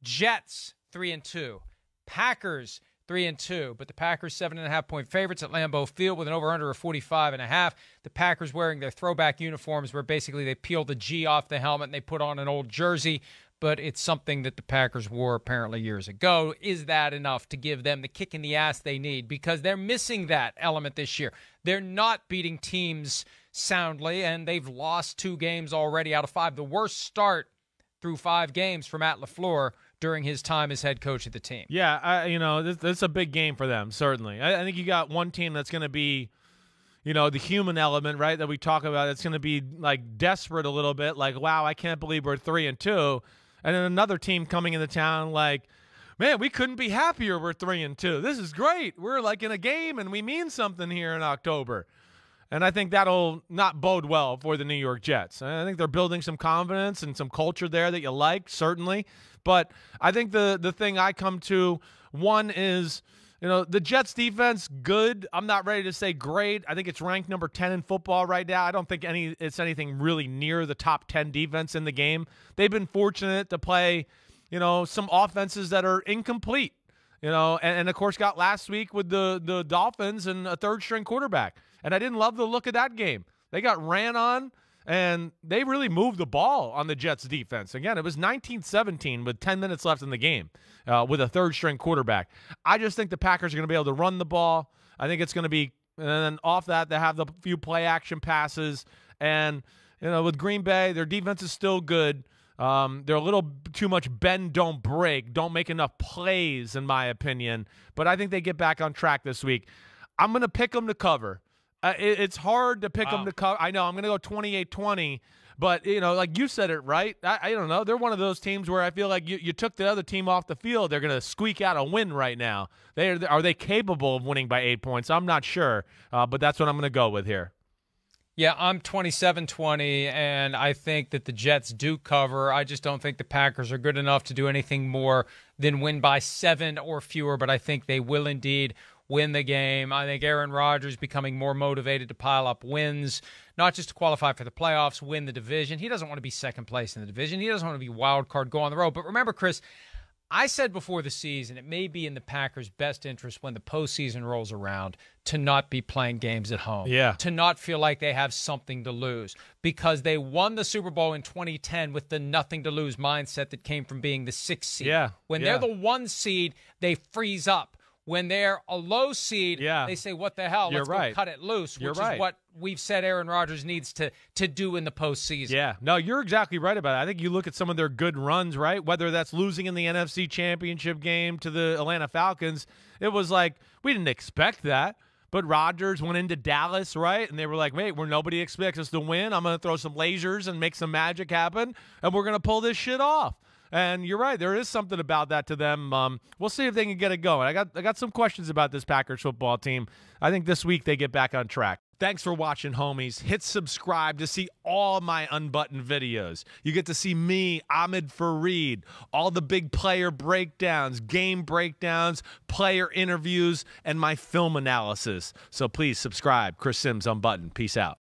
Jets 3-2. Packers 3-2, but the Packers 7.5-point favorites at Lambeau Field with an over-under of 45.5. The Packers wearing their throwback uniforms where basically they peel the G off the helmet and they put on an old jersey, but it's something that the Packers wore apparently years ago. Is that enough to give them the kick in the ass they need? Because they're missing that element this year. They're not beating teams soundly, and they've lost 2 games already out of 5. The worst start through 5 games for Matt LaFleur during his time as head coach of the team. Yeah, this is a big game for them, certainly. I think you got one team that's going to be, the human element, right, that we talk about. It's going to be, like, desperate a little bit, like, wow, I can't believe we're 3-2. And then another team coming into town like, man, we couldn't be happier we're 3-2. This is great. We're, like, in a game, and we mean something here in October. And I think that'll not bode well for the New York Jets. I think they're building some confidence and some culture there that you like, certainly. But I think the thing I come to, one is, the Jets defense, good. I'm not ready to say great. I think it's ranked number 10 in football right now. I don't think it's anything really near the top 10 defense in the game. They've been fortunate to play, some offenses that are incomplete, and of course got last week with the Dolphins and a third-string quarterback. And I didn't love the look of that game. They got ran on, and they really moved the ball on the Jets' defense. Again, it was 19-17 with 10 minutes left in the game with a third-string quarterback. I just think the Packers are going to be able to run the ball. I think it's going to be – and then off that, they have the few play-action passes. And, with Green Bay, their defense is still good. They're a little too much bend, don't break, don't make enough plays, in my opinion. But I think they get back on track this week. I'm going to pick them to cover. It's hard to pick them to cover. I know I'm going to go 28-20, but, like you said it right. I don't know. They're one of those teams where I feel like you took the other team off the field. They're going to squeak out a win right now. Are they capable of winning by 8 points? I'm not sure, but that's what I'm going to go with here. Yeah, I'm 27-20, and I think that the Jets do cover. I just don't think the Packers are good enough to do anything more than win by 7 or fewer, but I think they will indeed win the game. I think Aaron Rodgers becoming more motivated to pile up wins, not just to qualify for the playoffs, win the division. He doesn't want to be second place in the division. He doesn't want to be wild card, go on the road. But remember, Chris, I said before the season it may be in the Packers' best interest when the postseason rolls around to not be playing games at home, to not feel like they have something to lose, because they won the Super Bowl in 2010 with the nothing-to-lose mindset that came from being the 6th seed. When they're the 1 seed, they freeze up. When they're a low seed, they say, what the hell, let's go cut it loose, which is what we've said Aaron Rodgers needs to do in the postseason. Yeah, no, you're exactly right about it. I think you look at some of their good runs, right, whether that's losing in the NFC Championship game to the Atlanta Falcons. It was like, we didn't expect that. But Rodgers went into Dallas, right, and they were like, wait, nobody expects us to win. I'm going to throw some lasers and make some magic happen, and we're going to pull this shit off. And you're right, there is something about that to them. We'll see if they can get it going. I got some questions about this Packers football team. I think this week they get back on track. Thanks for watching, homies. Hit subscribe to see all my Unbuttoned videos. You get to see me, Ahmed Fareed, all the big player breakdowns, game breakdowns, player interviews, and my film analysis. So please subscribe. Chris Simms Unbuttoned. Peace out.